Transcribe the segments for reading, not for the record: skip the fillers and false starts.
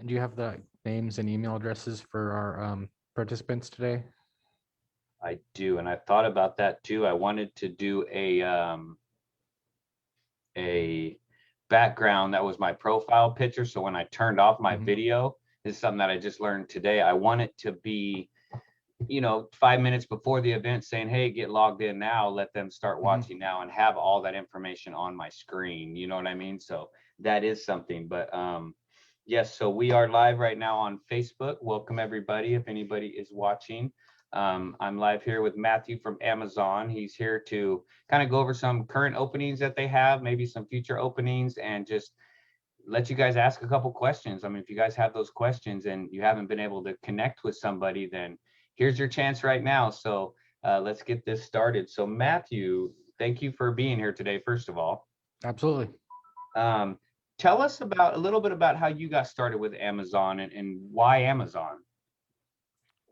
And do you have the names and email addresses for our participants today? I do, and I thought about that too. I wanted to do a background that was my profile picture. So when I turned off my Mhm. video, this is something that I just learned today. I want it to be, 5 minutes before the event saying, hey, get logged in now, let them start Mhm. watching now and have all that information on my screen. You know what I mean? So that is something. But yes, so we are live right now on Facebook. Welcome everybody. If anybody is watching, I'm live here with Matthew from Amazon. He's here to kind of go over some current openings that they have, maybe some future openings, and just let you guys ask a couple questions. I mean, if you guys have those questions and you haven't been able to connect with somebody, then here's your chance right now. So let's get this started. So Matthew, thank you for being here today, first of all. Absolutely. Um, Tell us about a little bit about how you got started with Amazon and why Amazon.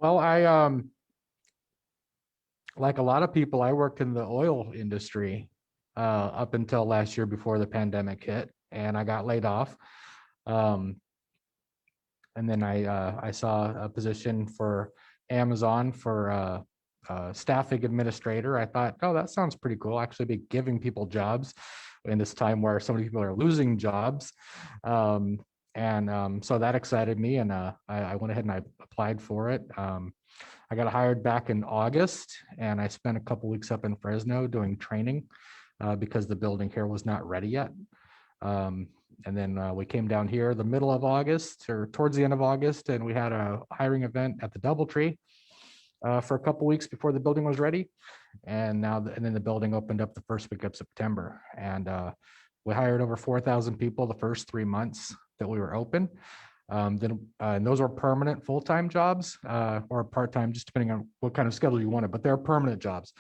Well, I like a lot of people, I worked in the oil industry up until last year before the pandemic hit, and I got laid off. Um, and then I saw a position for Amazon for staffing administrator. I thought, oh, that sounds pretty cool. Actually, be giving people jobs in this time where so many people are losing jobs. Um, and so that excited me, and I went ahead and I applied for it. I got hired back in August, and I spent a couple weeks up in Fresno doing training because the building here was not ready yet. Um, and then we came down here the middle of August or towards the end of August, and we had a hiring event at the DoubleTree for a couple weeks before the building was ready. And then the building opened up the first week of September, and we hired over 4,000 people the first 3 months that we were open. And those are permanent full-time jobs or part-time, just depending on what kind of schedule you wanted, but they're permanent jobs.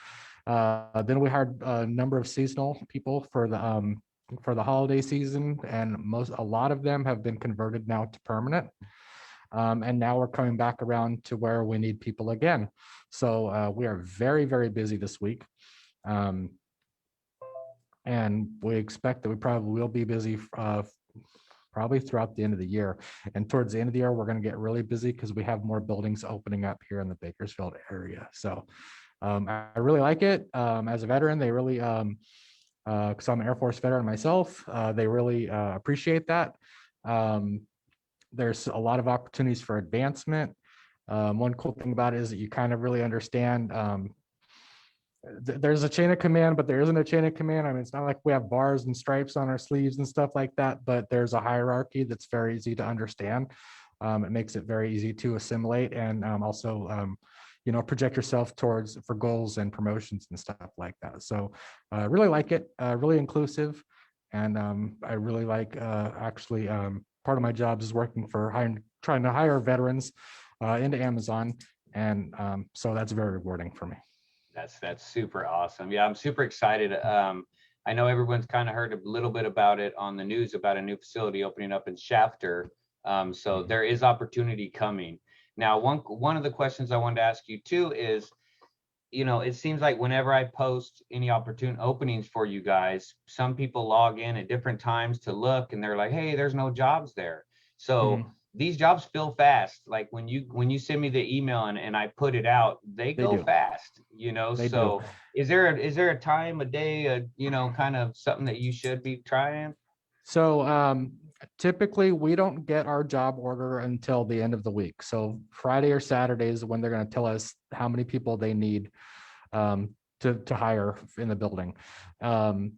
Then we hired a number of seasonal people for the holiday season, and a lot of them have been converted now to permanent. And now we're coming back around to where we need people again. So we are very, very busy this week. Um, and we expect that we probably will be busy probably throughout the end of the year. And towards the end of the year, we're going to get really busy because we have more buildings opening up here in the Bakersfield area. So I really like it. As a veteran, they really, because I'm an Air Force veteran myself, they really appreciate that. Um, there's a lot of opportunities for advancement. One cool thing about it is that you kind of really understand there's a chain of command, but there isn't a chain of command. I mean, it's not like we have bars and stripes on our sleeves and stuff like that, but there's a hierarchy that's very easy to understand. It makes it very easy to assimilate and also, project yourself towards for goals and promotions and stuff like that. So I really like it, really inclusive. And I really like actually part of my job is working for trying to hire veterans into Amazon. And so that's very rewarding for me. That's super awesome. Yeah, I'm super excited. I know everyone's kind of heard a little bit about it on the news about a new facility opening up in Shafter. So Mhm. there is opportunity coming. Now, one of the questions I wanted to ask you too is, it seems like whenever I post any opportune openings for you guys, some people log in at different times to look and they're like, hey, there's no jobs there. So Mhm. these jobs fill fast. Like when you send me the email and I put it out, they They go do. fast. They do. So is there a time, a day, kind of something that you should be trying? So typically we don't get our job order until the end of the week. So Friday or Saturday is when they're going to tell us how many people they need to hire in the building. Um,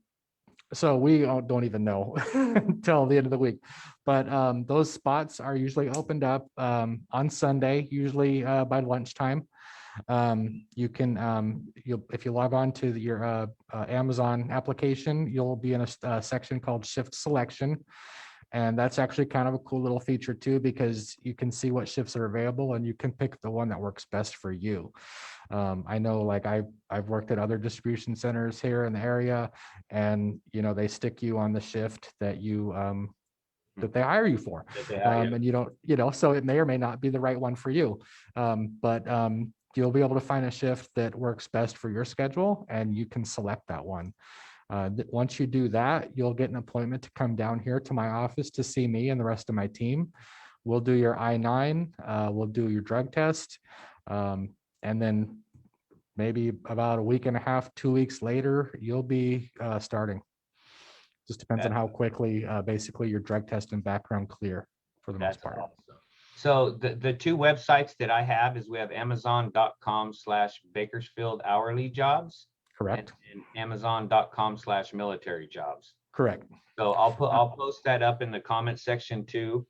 so we don't even know until the end of the week. But those spots are usually opened up on Sunday, usually by lunchtime. You can if you log on to your Amazon application, you'll be in a section called shift selection, and that's actually kind of a cool little feature too, because you can see what shifts are available and you can pick the one that works best for you. I know, like I've worked at other distribution centers here in the area, and they stick you on the shift that they hire you for. That they have you. And you don't, so it may or may not be the right one for you. But you'll be able to find a shift that works best for your schedule, and you can select that one. Once you do that, you'll get an appointment to come down here to my office to see me and the rest of my team. We'll do your I-9, we'll do your drug test, and then maybe about a week and a half, 2 weeks later, you'll be starting. Just depends on That- how quickly basically your drug test and background clear for the most That's part. awesome. So the two websites that I have is we have Amazon.com/Bakersfield hourly jobs Correct. and Amazon.com/military jobs. Correct. So I'll post that up in the comment section too.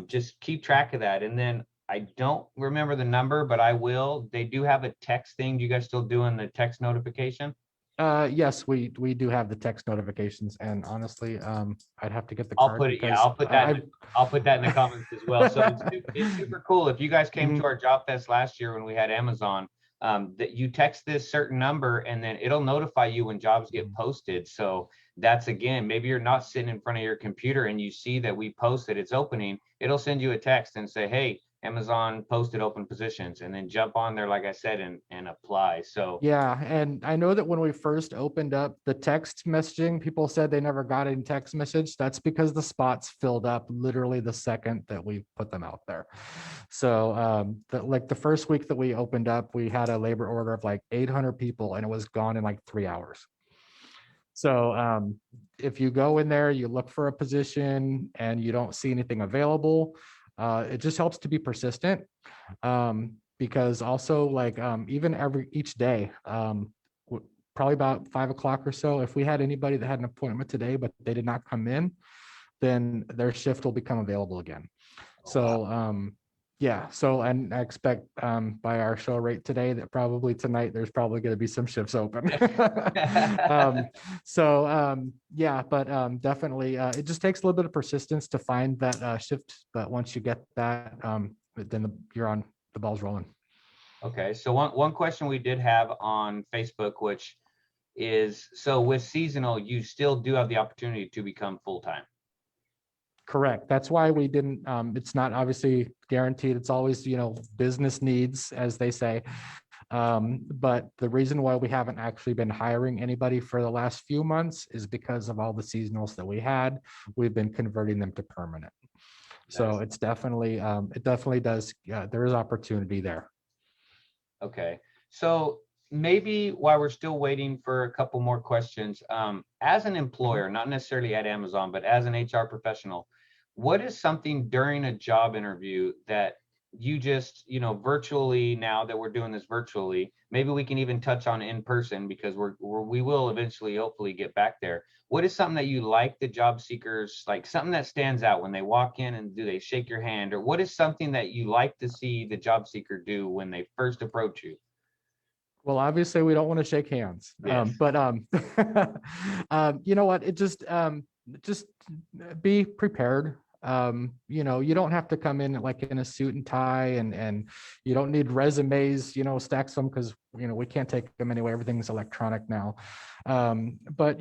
Just keep track of that. And then I don't remember the number, but I will. They do have a text thing. Do you guys still doing the text notification? Yes, we do have the text notifications, and honestly, I'd have to get the I'll card put it, yeah, because I'll put that, I I'll put that in the comments as well. So it's super cool. If you guys came to Mhm. our job fest last year when we had Amazon, that you text this certain number and then it'll notify you when jobs get posted. So that's again, maybe you're not sitting in front of your computer and you see that we posted it's opening, it'll send you a text and say, hey, Amazon posted open positions, and then jump on there, like I said, and apply. So Yeah, and I know that when we first opened up the text messaging, people said they never got any text message. That's because the spots filled up literally the second that we put them out there. So like the first week that we opened up, we had a labor order of like 800 people and it was gone in like 3 hours. So if you go in there, you look for a position and you don't see anything available, it just helps to be persistent. Because also like even each day, probably about 5 o'clock or so, if we had anybody that had an appointment today, but they did not come in, then their shift will become available again. So yeah, so and I expect by our show rate today that probably tonight there's probably going to be some shifts open. Yeah, but definitely it just takes a little bit of persistence to find that shift, but once you get that, then you're on, the ball's rolling. okay, so one question we did have on Facebook, which is, so with seasonal, you still do have the opportunity to become full-time. Correct. That's why we didn't, it's not obviously guaranteed. It's always, business needs, as they say. But the reason why we haven't actually been hiring anybody for the last few months is because of all the seasonals that we had. We've been converting them to permanent. So it's definitely, it definitely does, there is opportunity there. Okay, so maybe while we're still waiting for a couple more questions, as an employer, not necessarily at Amazon, but as an HR professional, what is something during a job interview that you just, virtually, now that we're doing this virtually, maybe we can even touch on in person because we will eventually, hopefully get back there. What is something that you like the job seekers, like something that stands out when they walk in, and do they shake your hand, or what is something that you like to see the job seeker do when they first approach you? Well, obviously we don't want to shake hands, Yes. but you know what? Just be prepared. You don't have to come in like in a suit and tie, and you don't need resumes, stacks them, because we can't take them anyway. Everything's electronic now. But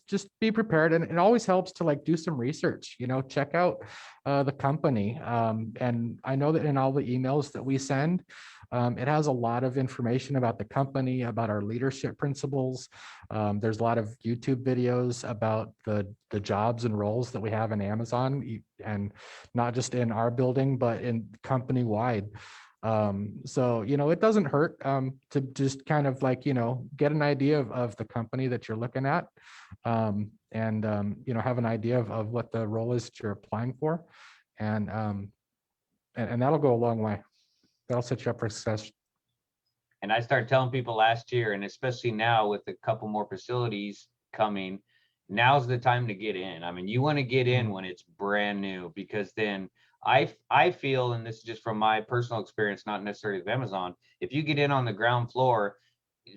just be prepared, and it always helps to like do some research. Check out the company. And I know that in all the emails that we send, it has a lot of information about the company, about our leadership principles. There's a lot of YouTube videos about the jobs and roles that we have in Amazon, and not just in our building, but in company wide. So, it doesn't hurt to just kind of like, get an idea of the company that you're looking at, and, have an idea of what the role is that you're applying for. And that'll go a long way. That'll set you up for success. And I started telling people last year, and especially now with a couple more facilities coming, now's the time to get in. I mean, you want to get in when it's brand new, because then I feel, and this is just from my personal experience, not necessarily with Amazon, if you get in on the ground floor,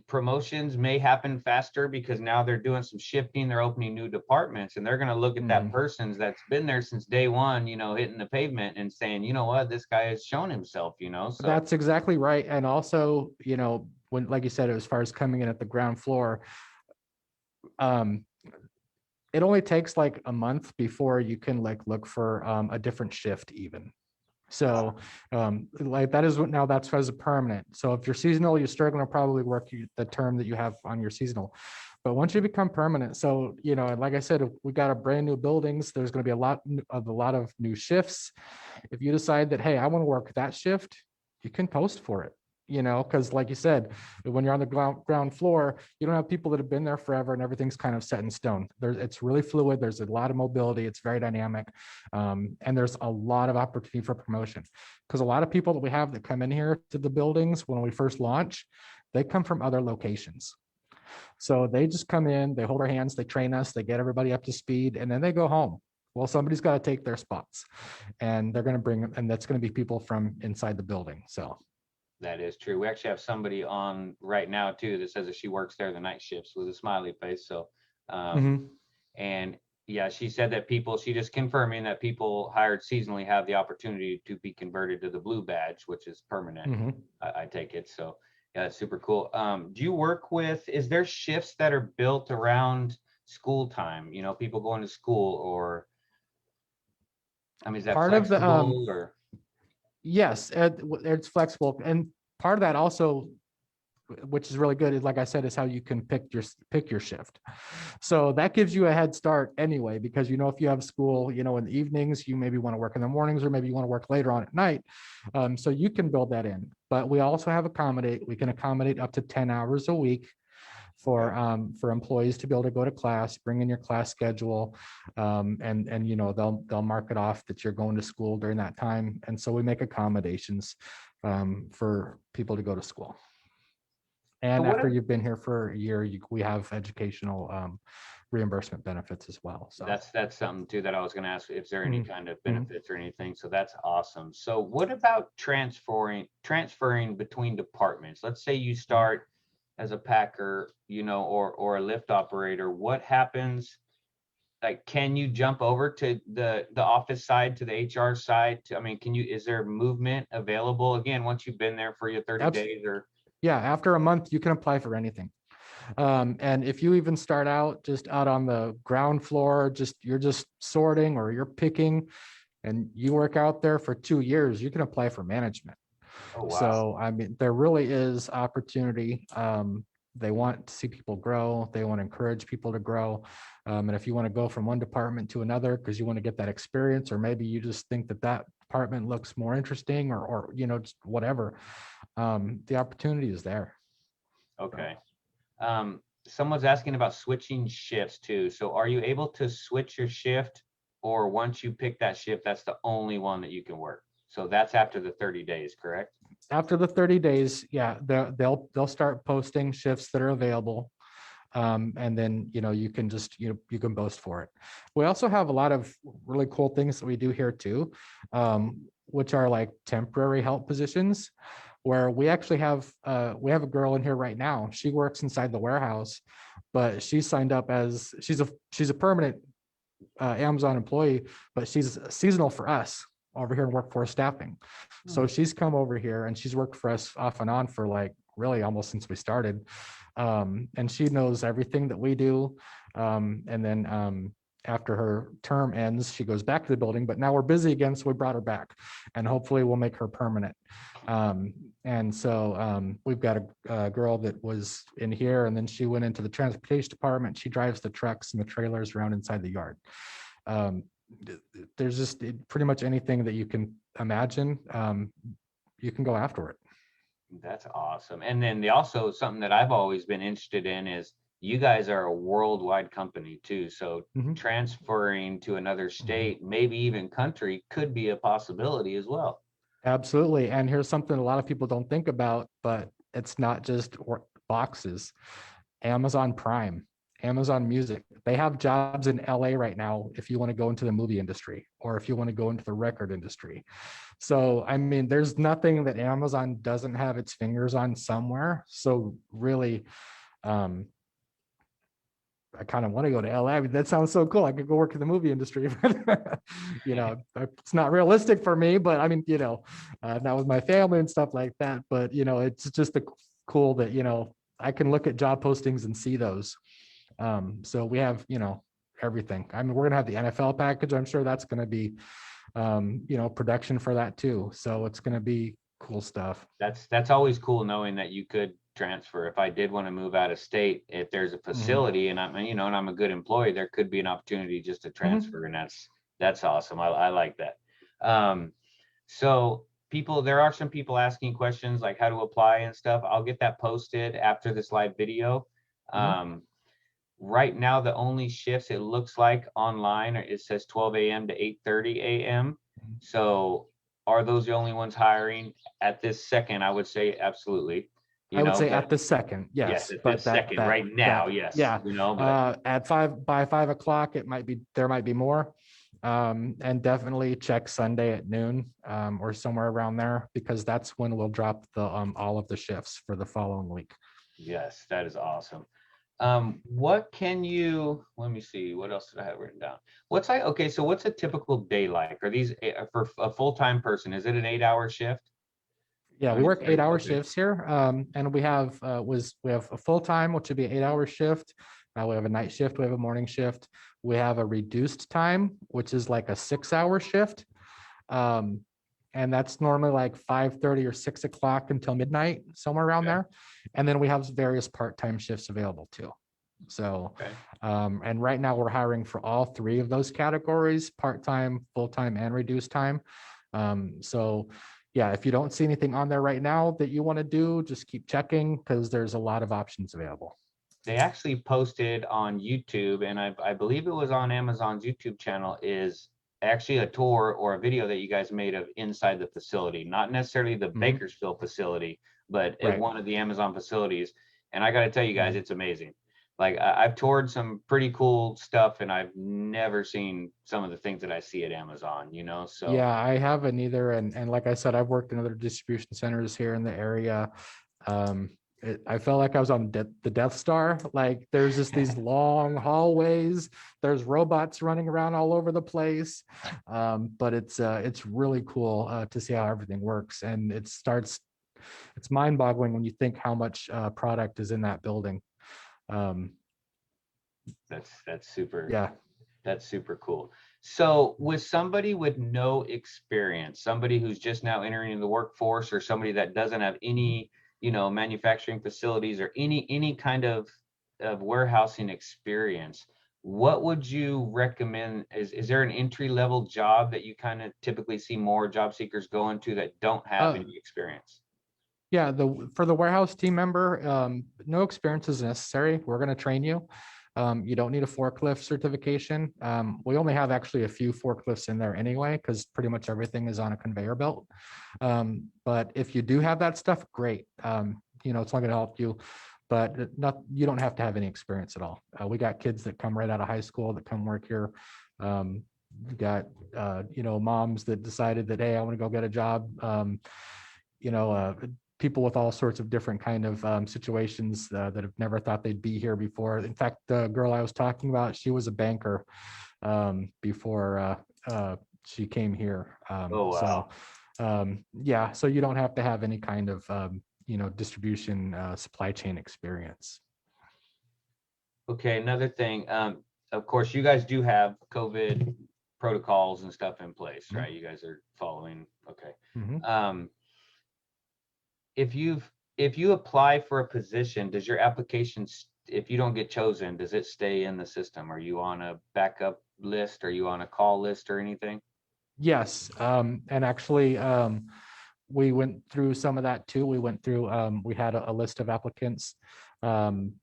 promotions may happen faster because now they're doing some shifting, they're opening new departments, and they're going to look at that person that's been there since day one, hitting the pavement and saying, you know what, this guy has shown himself, so That's exactly right. And also, when, like you said, as far as coming in at the ground floor, it only takes like a month before you can like look for a different shift even. So like that is what, now that's as a permanent. So if you're seasonal, you're still going to probably work the term that you have on your seasonal. But once you become permanent, so, you know, and like I said, if we got a brand new buildings, there's going to be a lot of new shifts. If you decide that, hey, I want to work that shift, you can post for it, you know, because like you said, when you're on the ground floor, you don't have people that have been there forever and everything's kind of set in stone. It's really fluid. There's a lot of mobility. It's very dynamic. And there's a lot of opportunity for promotion, because a lot of people that we have that come in here to the buildings when we first launch, they come from other locations. So they just come in, they hold our hands, they train us, they get everybody up to speed, and then they go home. Well, somebody's got to take their spots, and they're going to bring, and that's going to be people from inside the building. So That is true. We actually have somebody on right now too that says that she works there the night shifts with a smiley face. So, mhm, and yeah, she said that she just confirming that people hired seasonally have the opportunity to be converted to the blue badge, which is permanent. mhm. I take it. So yeah, it's super cool. Do you work with, is there shifts that are built around school time? You know, people going to school, or, I mean, is that Part of the flexible or? yes, it's flexible, and part of that also, which is really good, is like I said, is how you can pick your shift. So that gives you a head start anyway, because you know, if you have school, you know, in the evenings, you maybe want to work in the mornings, or maybe you want to work later on at night. So you can build that in. But we also have we can accommodate up to 10 hours a week for employees to be able to go to class, bring in your class schedule, and you know, they'll mark it off that you're going to school during that time, and so we make accommodations for people to go to school. So And what after are, you've been here for a year, we have educational reimbursement benefits as well. So that's something too that I was going to ask, if there any mhm, kind of mhm. benefits or anything. So that's awesome. So what about transferring between departments? Let's say you start as a packer, you know, or a lift operator. What happens? Like, can you jump over to the office side, to the HR side? I mean, is there movement available again once you've been there for your 30 Abs- days or? yeah, after a month, you can apply for anything. And if you even start out just out on the ground floor, you're just sorting or you're picking, and you work out there for 2 years, you can apply for management. Oh, wow. So, I mean, there really is opportunity. They want to see people grow. They want to encourage people to grow. And if you want to go from one department to another because you want to get that experience, or maybe you just think that that department looks more interesting, or you know, just whatever, the opportunity is there. Okay. Someone's asking about switching shifts too. So are you able to switch your shift, or once you pick that shift, that's the only one that you can work? So that's after the 30 days, correct? After the 30 days, yeah, they'll start posting shifts that are available. And then, you know, you can just, you can boast for it. We also have a lot of really cool things that we do here too, which are like temporary help positions, where we actually we have a girl in here right now. She works inside the warehouse, but she's signed up as, she's a permanent Amazon employee, but she's seasonal for us over here in workforce staffing. So she's come over here and she's worked for us off and on for like really almost since we started. And she knows everything that we do. And then after her term ends, she goes back to the building, but now we're busy again. So we brought her back, and hopefully we'll make her permanent. And so we've got a girl that was in here, and then she went into the transportation department. She drives the trucks and the trailers around inside the yard. There's just pretty much anything that you can imagine. You can go after it. That's awesome. And then also something that I've always been interested in is you guys are a worldwide company too. So Mhm. transferring to another state, maybe even country, could be a possibility as well. Absolutely. And here's something a lot of people don't think about, but it's not just boxes. Amazon Prime, Amazon Music, they have jobs in LA right now if you want to go into the movie industry, or if you want to go into the record industry. So, I mean, there's nothing that Amazon doesn't have its fingers on somewhere. So really, um, I kind of want to go to LA. I mean, that sounds so cool. I could go work in the movie industry, but you know, it's not realistic for me. But I mean, you know, not with my family and stuff like that. But you know, it's just cool that, you know, I can look at job postings and see those. So we have, you know, everything. I mean, we're gonna have the NFL package. I'm sure that's gonna be, you know, production for that too. So it's gonna be cool stuff. That's always cool knowing that you could transfer. If I did want to move out of state, if there's a Mhm. facility and I'm, you know, and I'm a good employee, there could be an opportunity just to Mhm. transfer, and that's awesome. I like that. Um, so people, there are some people asking questions like how to apply and stuff. I'll get that posted after this live video. Mhm. Um, right now, the only shifts it looks like online, it says 12 a.m. to 8:30 a.m. Mhm. So are those the only ones hiring at this second? I would say absolutely, you I would know, say but at the second, yes, yes, at but this second, right now, yes, yeah, you know, but at by 5 o'clock, there might be more. And definitely check Sunday at noon, or somewhere around there, because that's when we'll drop all of the shifts for the following week. yes, that is awesome. What can you, let me see, what else did I have written down? Okay, so what's a typical day like? Are these for a full-time person? Is it an 8-hour shift? Yeah, we Monday work through Friday? 8 hour Okay. shifts here. And we have a full time, which would be 8 hour shift. We have a night shift, we have a morning shift. We have a reduced time, which is like a 6 hour shift. Um, and that's normally like 5:30 or 6 o'clock until midnight, somewhere around Okay. there. And then we have various part-time shifts available too. So, Okay. and right now we're hiring for all three of those categories: part-time, full-time, and reduced time. So yeah, if you don't see anything on there right now that you want to do, just keep checking, because there's a lot of options available. They actually posted on YouTube, and I believe it was on Amazon's YouTube channel, is actually a tour or a video that you guys made of inside the facility, not necessarily the Mhm. Bakersfield facility, but at Right. one of the Amazon facilities. And I got to tell you guys, Mhm. it's amazing. Like I've toured some pretty cool stuff, and I've never seen some of the things that I see at Amazon, you know? So Yeah, I haven't either. And like I said, I've worked in other distribution centers here in the area. I felt like I was on the Death Star. Like there's just these long hallways. There's robots running around all over the place. But it's really cool to see how everything works. And it's mind-boggling when you think how much product is in that building. Um, that's super. yeah. That's super cool. So, with somebody with no experience, somebody who's just now entering the workforce, or somebody that doesn't have any, you know, manufacturing facilities or any kind of warehousing experience, what would you recommend? Is there an entry level job that you kind of typically see more job seekers go into that don't have Uh, any experience? Yeah, for the warehouse team member, no experience is necessary. We're going to train you. You don't need a forklift certification. We only have actually a few forklifts in there anyway, because pretty much everything is on a conveyor belt. But if you do have that stuff, great. It's not going to help you, but you don't have to have any experience at all. We got kids that come right out of high school that come work here. We got moms that decided that, hey, I want to go get a job. You know, people with all sorts of different kind of situations that have never thought they'd be here before. In fact, the girl I was talking about, she was a banker before she came here. Oh wow. Yeah, so you don't have to have any kind of distribution supply chain experience. Okay, another thing. Of course, you guys do have COVID protocols and stuff in place, Mhm. right? You guys are following. Okay. Mhm. Um, if you apply for a position, does your application, if you don't get chosen, does it stay in the system? Are you on a backup list? Are you on a call list or anything? Yes, and actually, we went through some of that too. We had a list of applicants, um,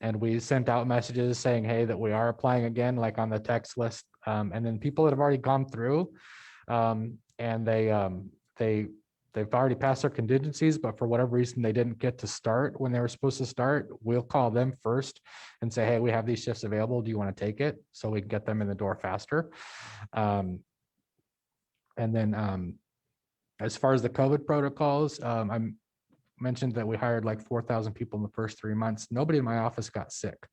and we sent out messages saying, hey, that we are applying again, like on the text list. And then people that have already gone through, and they've already passed their contingencies, but for whatever reason they didn't get to start when they were supposed to start, we'll call them first and say, hey, we have these shifts available. Do you want to take it? So we can get them in the door faster. Um, and then as far as the COVID protocols, I mentioned that we hired like 4,000 people in the first 3 months. Nobody in my office got sick.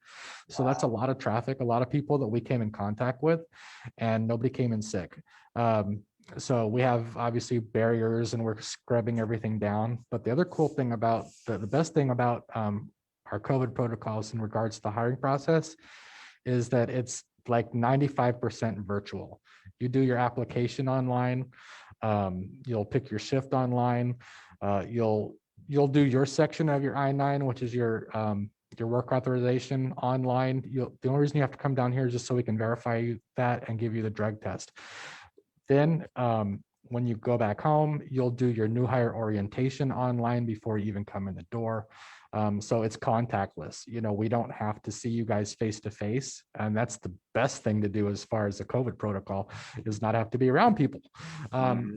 So that's a Wow. lot of traffic, a lot of people that we came in contact with, and nobody came in sick. So we have obviously barriers and we're scrubbing everything down. But the other cool thing about the best thing about our COVID protocols in regards to the hiring process is that it's like 95% virtual. You do your application online. You'll pick your shift online. You'll do your section of your I-9, which is your work authorization online. The only reason you have to come down here is just so we can verify that and give you the drug test. Then when you go back home, you'll do your new hire orientation online before you even come in the door. So it's contactless. We don't have to see you guys face to face. And that's the best thing to do as far as the COVID protocol, is not have to be around people.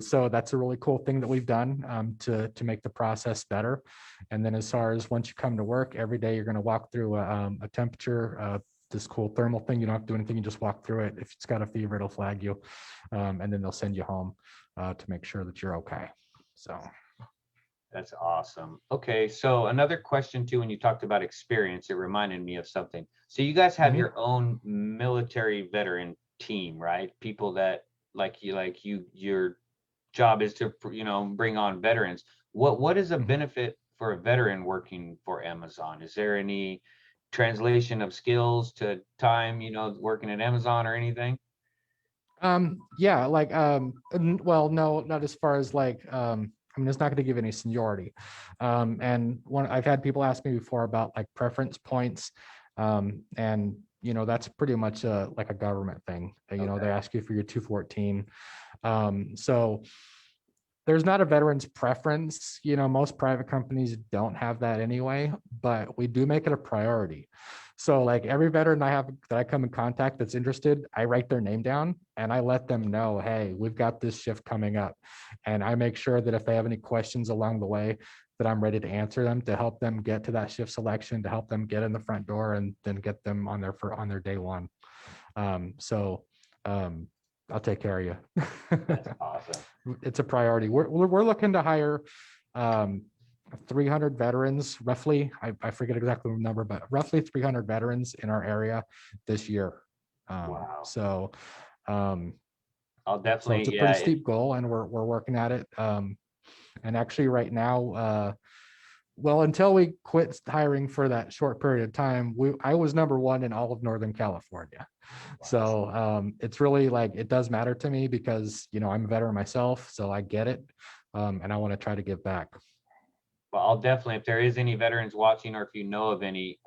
So that's a really cool thing that we've done to make the process better. And then as far as once you come to work, every day you're going to walk through a temperature, this cool thermal thing. You don't have to do anything. You just walk through it. If it's got a fever, it'll flag you. And then they'll send you home to make sure that you're okay. So. That's awesome. Okay, so another question too, when you talked about experience, it reminded me of something. So you guys have your own military veteran team, right? People that your job is to, bring on veterans. What is a benefit for a veteran working for Amazon? Is there any translation of skills to time, working at Amazon or anything? Yeah, well, no, not as far as it's not going to give any seniority. And I've had people ask me before about like preference points. And that's pretty much like a government thing. They ask you for your 214. So there's not a veteran's preference. Most private companies don't have that anyway, but we do make it a priority. So like every veteran that I come in contact that's interested, I write their name down and I let them know, hey, we've got this shift coming up. And I make sure that if they have any questions along the way, that I'm ready to answer them, to help them get to that shift selection, to help them get in the front door and then get them on their day one. I'll take care of you. That's awesome. It's a priority. We're looking to hire 300 veterans, roughly. I forget exactly the number, but roughly 300 veterans in our area this year. Wow. So I'll definitely. So it's a pretty steep goal, and we're working at it. And actually, right now, well, until we quit hiring for that short period of time, I was number one in all of Northern California. Wow. So it's really it does matter to me because, I'm a veteran myself, so I get it. And I want to try to give back. Well, I'll definitely, if there is any veterans watching or if you know of any,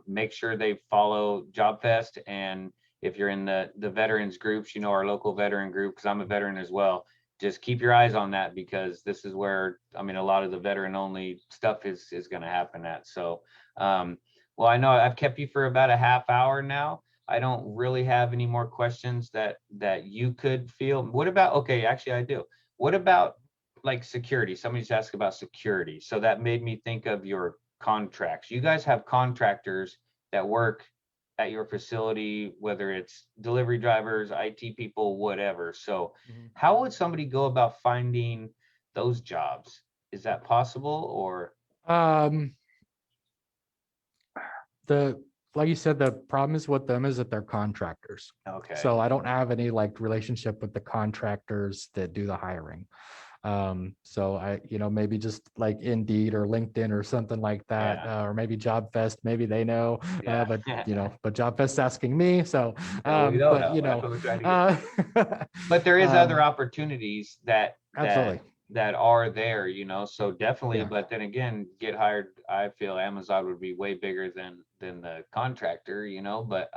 make sure they follow JobFest. And if you're in the veterans groups, our local veteran group, because I'm a veteran as well, just keep your eyes on that, because this is where, a lot of the veteran only stuff is going to happen at. So, well, I know I've kept you for about a half hour now. I don't really have any more questions that you could feel. What about, okay, actually I do. What about like security? Somebody's asked about security. So that made me think of your contracts. You guys have contractors that work at your facility, whether it's delivery drivers, IT people, whatever. So how would somebody go about finding those jobs? Is that possible? Or like you said, the problem is with them is that they're contractors. Okay. So I don't have any relationship with the contractors that do the hiring. So I, maybe just like Indeed or LinkedIn or something like that, or maybe JobFest, maybe they know, but but JobFest's asking me. So, but but there is other opportunities that absolutely that are there, so definitely. Yeah. But then again, get hired. I feel Amazon would be way bigger than the contractor, but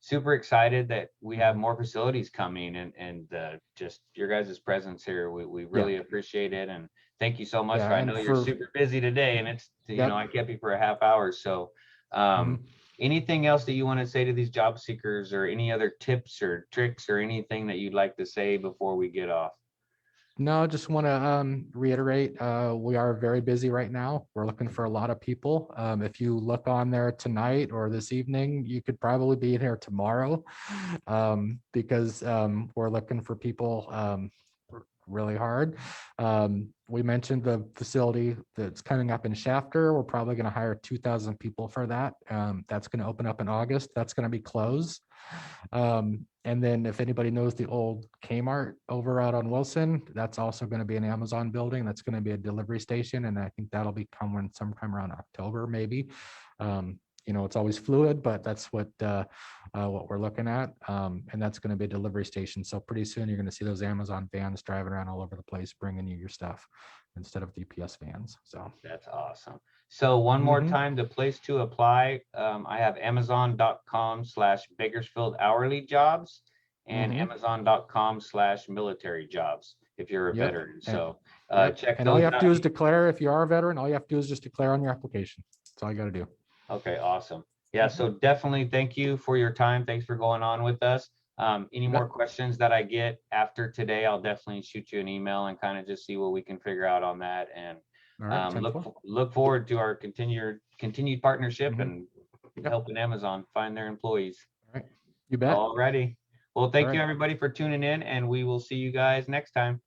super excited that we have more facilities coming, and just your guys' presence here. We really appreciate it, and thank you so much. I know you're super busy today, and it's I kept you for a half hour. So anything else that you want to say to these job seekers, or any other tips or tricks or anything that you'd like to say before we get off? No, just want to reiterate, we are very busy right now. We're looking for a lot of people. If you look on there tonight or this evening, you could probably be in here tomorrow, because we're looking for people really hard. We mentioned the facility that's coming up in Shafter. We're probably going to hire 2,000 people for that. That's going to open up in August. That's going to be closed. And then if anybody knows the old Kmart over out on Wilson, that's also going to be an Amazon building. That's going to be a delivery station. And I think that'll be coming sometime around October, maybe. it's always fluid, but that's what we're looking at. And that's going to be a delivery station. So pretty soon you're going to see those Amazon vans driving around all over the place, bringing you your stuff instead of UPS vans. So That's awesome. So one more Mhm. time, the place to apply, I have amazon.com/Bakersfield hourly jobs and Mhm. amazon.com/military jobs if you're a Yep. veteran. And, So yep. check And all you those have out. to do is declare. If you are a veteran, all you have to do is just declare on your application. That's all you got to do. Okay, awesome. Yeah, Mhm. so definitely thank you for your time. Thanks for going on with us. Any You more bet. questions that I get after today, I'll definitely shoot you an email and kind of just see what we can figure out on that. And All right. 10-4. look forward to our continued partnership Mhm. and Yep. helping Amazon find their employees. All right. You bet. Alrighty. Well, All thank you right. everybody for tuning in, and we will see you guys next time.